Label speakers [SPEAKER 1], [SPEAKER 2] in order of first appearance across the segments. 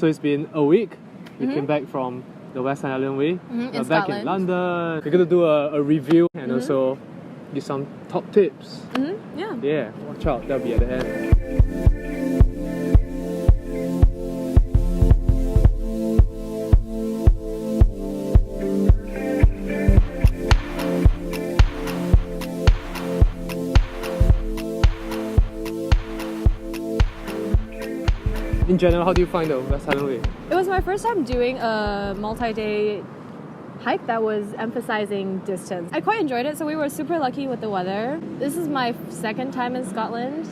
[SPEAKER 1] So it's been a week. We came back from the West Highland Way. We're back in London. We're going to do a review and also give some top tips. Yeah, watch out, that'll be at the end. In general, how do you find the West Highland Way?
[SPEAKER 2] It was my first time doing a multi-day hike that was emphasizing distance. I quite enjoyed it, so we were super lucky with the weather. This is my second time in Scotland.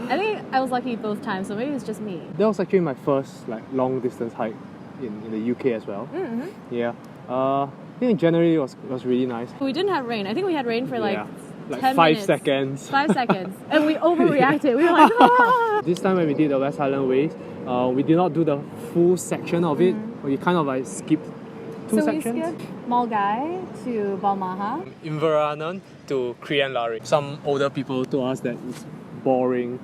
[SPEAKER 2] I think I was lucky both times, so maybe it's just me.
[SPEAKER 1] That was actually my first long distance hike in the UK as well. Yeah. I think in January it was really nice.
[SPEAKER 2] We didn't have rain. I think we had rain for like
[SPEAKER 1] 5
[SPEAKER 2] minutes.
[SPEAKER 1] seconds.
[SPEAKER 2] 5 seconds. And we overreacted. We were like, ah!
[SPEAKER 1] This time when we did the West Highland Way, we did not do the full section of it. We kind of like skipped two sections.
[SPEAKER 2] So we skipped Mulgai to Balmaha.
[SPEAKER 1] Inverrahnon to Crianlarry. Some older people told us that it's boring.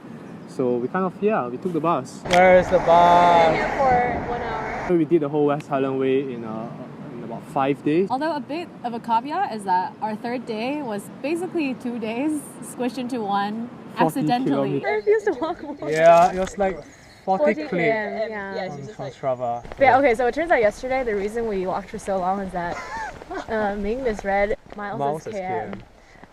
[SPEAKER 1] So we kind of, we took the bus. Where's the bus?
[SPEAKER 2] We're here for 1 hour.
[SPEAKER 1] So we did the whole West Highland Way in about 5 days.
[SPEAKER 2] Although a bit of a caveat is that our third day was basically 2 days squished into one accidentally. I refused to walk more.
[SPEAKER 1] Yeah, it was like 40
[SPEAKER 2] km.
[SPEAKER 1] Yeah, on Strava.
[SPEAKER 2] Yeah, okay, so it turns out yesterday the reason we walked for so long is that Ming misread miles as km.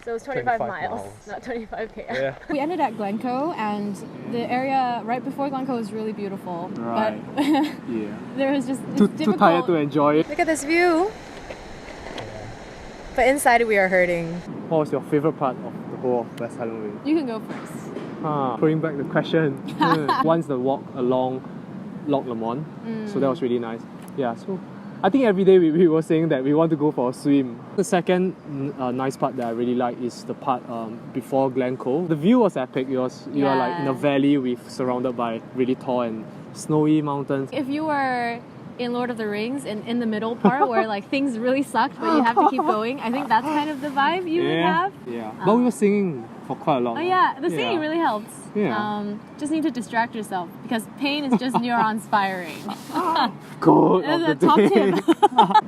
[SPEAKER 2] So it was 25 miles, not 25 km.
[SPEAKER 1] Yeah.
[SPEAKER 2] We ended at Glencoe, and the area right before Glencoe was really beautiful.
[SPEAKER 1] Right.
[SPEAKER 2] But there was just
[SPEAKER 1] too tired to enjoy it.
[SPEAKER 2] Look at this view. But inside we are hurting.
[SPEAKER 1] What was your favourite part of the whole of West Highland Way?
[SPEAKER 2] You can go first.
[SPEAKER 1] Throwing back the question. Once the walk along Loch Lomond, so that was really nice. Yeah, so I think every day we were saying that we want to go for a swim. The second nice part that I really like is the part before Glencoe. The view was epic. You are like in a valley surrounded by really tall and snowy mountains.
[SPEAKER 2] If you were in Lord of the Rings and in the middle part where like things really sucked but you have to keep going, I think that's kind of the vibe you would have.
[SPEAKER 1] Yeah, but we were singing for quite a long.
[SPEAKER 2] Oh yeah, the singing really helps.
[SPEAKER 1] Yeah.
[SPEAKER 2] Just need to distract yourself because pain is just neuron firing.
[SPEAKER 1] Good.
[SPEAKER 2] That's a top tip.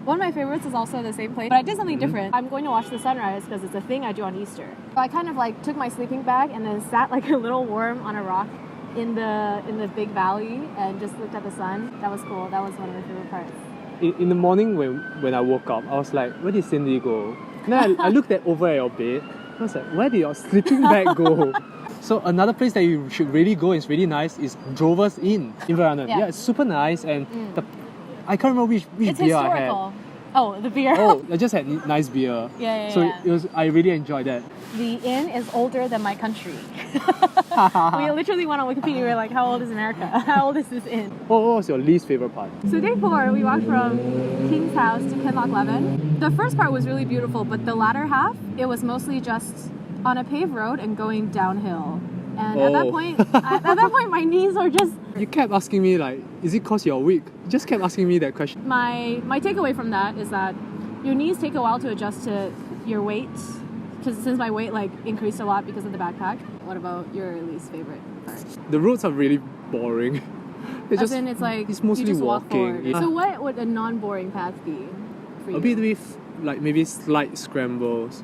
[SPEAKER 2] One of my favorites is also the same place, but I did something different. I'm going to watch the sunrise because it's a thing I do on Easter. So I kind of like took my sleeping bag and then sat like a little worm on a rock in the big valley and just looked at the sun. That was cool. That was one of my favorite parts.
[SPEAKER 1] In the morning when I woke up, I was like, where did Cindy go? And then I looked over at your bed. I was like, where did your sleeping bag go? So another place that you should really go, it's really nice, is Drovers Inn in Inverrahnon. Yeah, it's super nice, and I can't remember which beer
[SPEAKER 2] historical.
[SPEAKER 1] I had.
[SPEAKER 2] Oh, the beer.
[SPEAKER 1] Oh, I just had nice beer. I really enjoyed that.
[SPEAKER 2] The inn is older than my country. We literally went on Wikipedia. We were like, how old is America? How old is this inn?
[SPEAKER 1] What was your least favorite part?
[SPEAKER 2] So day 4, we walked from King's House to Kinloch Levin. The first part was really beautiful, but the latter half, it was mostly just on a paved road and going downhill. And at that point, my knees were just...
[SPEAKER 1] You kept asking me like, is it cause you're weak? You just kept asking me that question.
[SPEAKER 2] My takeaway from that is that your knees take a while to adjust to your weight. Because since my weight increased a lot because of the backpack. What about your least favorite part?
[SPEAKER 1] The roads are really boring. It's mostly
[SPEAKER 2] you just
[SPEAKER 1] walking.
[SPEAKER 2] Yeah. So what would a non-boring path be for you?
[SPEAKER 1] A bit with maybe slight scrambles.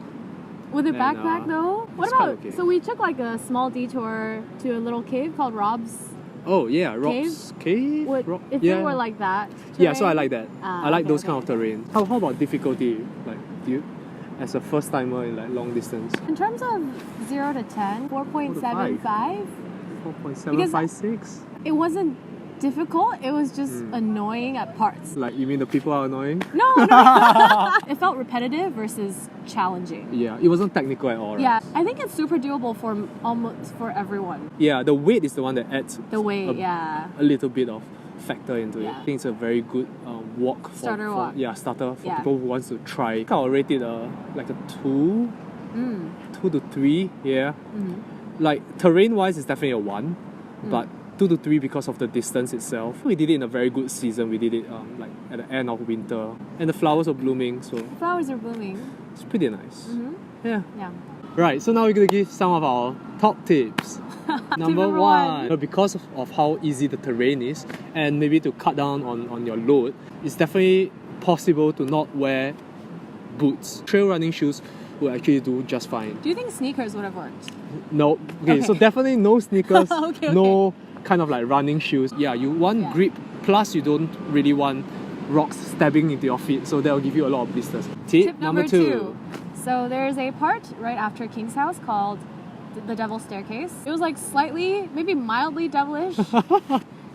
[SPEAKER 2] With a backpack though? What about,
[SPEAKER 1] okay.
[SPEAKER 2] So we took a small detour to a little cave called Rob's.
[SPEAKER 1] Oh yeah, Rob's Cave?
[SPEAKER 2] If it were like that terrain?
[SPEAKER 1] Yeah, so I like that. I like those kind of terrain. How about difficulty? Do you, as a first timer in long distance?
[SPEAKER 2] In terms of 0 to 10, 4.75.
[SPEAKER 1] 4.756?
[SPEAKER 2] It wasn't difficult, it was just annoying at parts.
[SPEAKER 1] You mean the people are annoying?
[SPEAKER 2] No. It felt repetitive versus challenging.
[SPEAKER 1] Yeah, it wasn't technical at all, right?
[SPEAKER 2] Yeah, I think it's super doable for almost for everyone.
[SPEAKER 1] Yeah, the weight is the one that adds
[SPEAKER 2] a
[SPEAKER 1] little bit of factor into it. I think it's a very good walk
[SPEAKER 2] starter walk.
[SPEAKER 1] Yeah, starter for people who wants to try. I'll rate it a 2 to 3. Yeah. Terrain wise, it's definitely a 1, but 2 to 3 because of the distance itself. We did it in a very good season. We did it at the end of winter, and the flowers were blooming. So
[SPEAKER 2] the flowers are blooming.
[SPEAKER 1] It's pretty nice.
[SPEAKER 2] Yeah.
[SPEAKER 1] Right. So now we're gonna give some of our top tips. Number one. Because of how easy the terrain is, and maybe to cut down on your load, it's definitely possible to not wear boots. Trail running shoes will actually do just fine.
[SPEAKER 2] Do you think sneakers would have worked?
[SPEAKER 1] No. Okay, so definitely no sneakers,
[SPEAKER 2] Okay.
[SPEAKER 1] no kind of like running shoes. Yeah, you want grip, plus you don't really want rocks stabbing into your feet, so that will give you a lot of blisters. Tip number two.
[SPEAKER 2] So there's a part right after King's House called the Devil's Staircase. It was like slightly, maybe mildly devilish.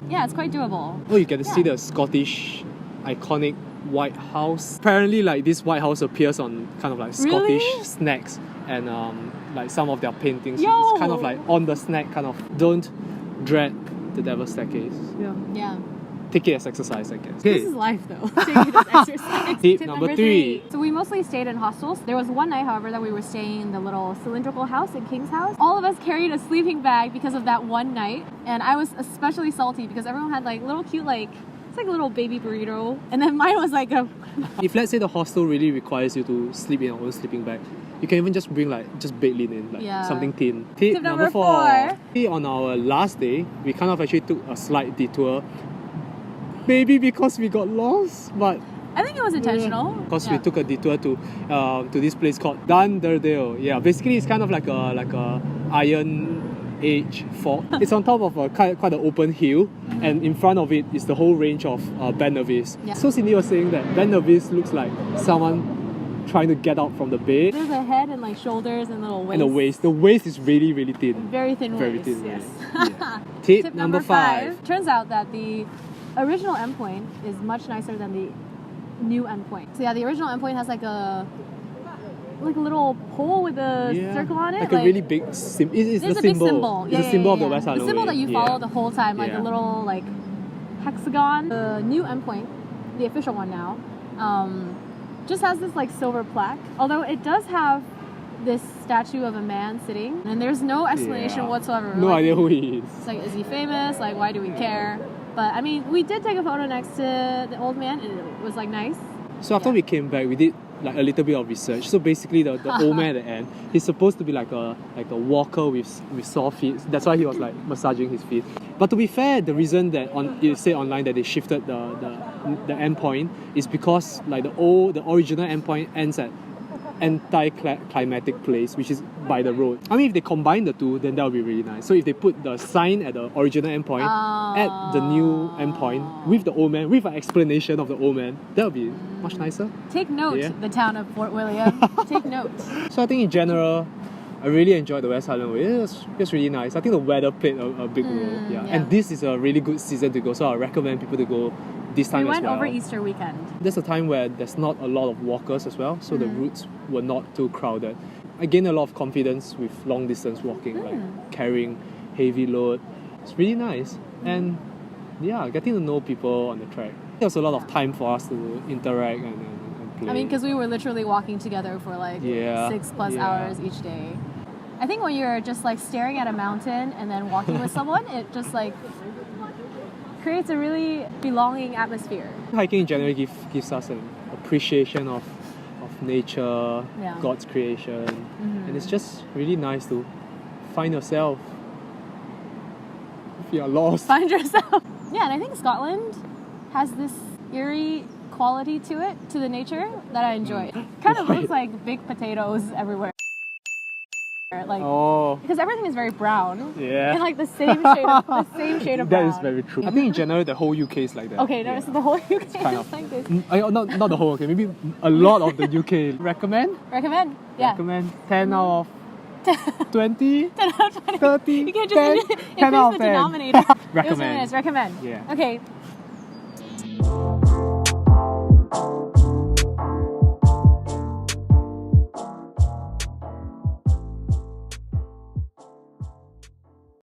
[SPEAKER 2] Yeah, it's quite doable.
[SPEAKER 1] Oh, you get to see the Scottish iconic White House. Apparently, like this White House appears on kind of like Scottish snacks and like some of their paintings. It's kind of like on the snack kind of. Don't dread the Devil's Staircase.
[SPEAKER 2] Yeah.
[SPEAKER 1] Take it as exercise, I guess.
[SPEAKER 2] Okay. This is life though. Take it as exercise.
[SPEAKER 1] Tip number three.
[SPEAKER 2] So we mostly stayed in hostels. There was one night, however, that we were staying in the little cylindrical house in King's House. All of us carried a sleeping bag because of that one night. And I was especially salty because everyone had like little cute it's like a little baby burrito. And then mine was like a...
[SPEAKER 1] If let's say the hostel really requires you to sleep in your own sleeping bag, you can even just bring just bed linen, something thin. Tip number four. On our last day, we kind of actually took a slight detour. Maybe because we got lost, but
[SPEAKER 2] I think it was intentional.
[SPEAKER 1] Because we took a detour to this place called Dunderdale. Yeah, basically it's kind of like a Iron Age fort. It's on top of quite an open hill, and in front of it is the whole range of Ben Nevis. Yeah. So Cindy was saying that Ben Nevis looks like someone trying to get out from the bed.
[SPEAKER 2] There's a head and like shoulders and little waist.
[SPEAKER 1] And the waist. The waist is really, really thin.
[SPEAKER 2] Very thin waist.
[SPEAKER 1] Very thin.
[SPEAKER 2] Yes.
[SPEAKER 1] Yeah. Tip number five.
[SPEAKER 2] Turns out that the original endpoint is much nicer than the new endpoint. So yeah, the original endpoint has like a little pole with a circle on it.
[SPEAKER 1] Like a really big symbol. It's the symbol.
[SPEAKER 2] Big symbol.
[SPEAKER 1] It's a symbol of the West Highland
[SPEAKER 2] Way. The symbol that you follow the whole time, like a little hexagon. The new endpoint, the official one now, just has this silver plaque. Although it does have this statue of a man sitting, and there's no explanation whatsoever.
[SPEAKER 1] No idea who he is.
[SPEAKER 2] It's is he famous? Why do we care? But I mean, we did take a photo next to the old man, and it was nice.
[SPEAKER 1] So after we came back, we did a little bit of research. So basically, the old man at the end, he's supposed to be like a walker with sore feet. That's why he was massaging his feet. But to be fair, the reason that it said online that they shifted the endpoint is because the original endpoint ends at anti-climatic place, which is by the road. I mean, if they combine the two, then that would be really nice. So if they put the sign at the original endpoint at the new endpoint with the old man, with an explanation of the old man, that would be much nicer.
[SPEAKER 2] Take note, the town of Fort William. Take note.
[SPEAKER 1] So I think in general, I really enjoyed the West Highland Way. It was really nice. I think the weather played a big role. Yeah. And this is a really good season to go, so I recommend people to go this time as well.
[SPEAKER 2] We went over Easter weekend.
[SPEAKER 1] There's a time where there's not a lot of walkers as well, so the routes were not too crowded. I gained a lot of confidence with long distance walking, carrying heavy load. It's really nice. And getting to know people on the track. There was a lot of time for us to interact and play.
[SPEAKER 2] I mean, because we were literally walking together for 6+ hours each day. I think when you're just staring at a mountain and then walking with someone, it just creates a really belonging atmosphere.
[SPEAKER 1] Hiking in general gives us an appreciation of nature, God's creation, and it's just really nice to find yourself if you're lost.
[SPEAKER 2] Find yourself. Yeah, and I think Scotland has this eerie quality to it, to the nature, that I enjoy. It kind of looks like big potatoes everywhere. Because everything is very brown. Yeah. And the same shade of brown.
[SPEAKER 1] That is very true. I think in general the whole UK is like that.
[SPEAKER 2] Okay, no, so the whole UK is like this.
[SPEAKER 1] Not the whole UK, maybe a lot of the UK. Recommend?
[SPEAKER 2] Recommend, yeah.
[SPEAKER 1] Recommend 10 out of 20?
[SPEAKER 2] 10 out of 20.
[SPEAKER 1] 30?
[SPEAKER 2] You can't just
[SPEAKER 1] 10 out of
[SPEAKER 2] the
[SPEAKER 1] 10.
[SPEAKER 2] denominator.
[SPEAKER 1] Recommend.
[SPEAKER 2] Recommend.
[SPEAKER 1] Yeah.
[SPEAKER 2] Okay,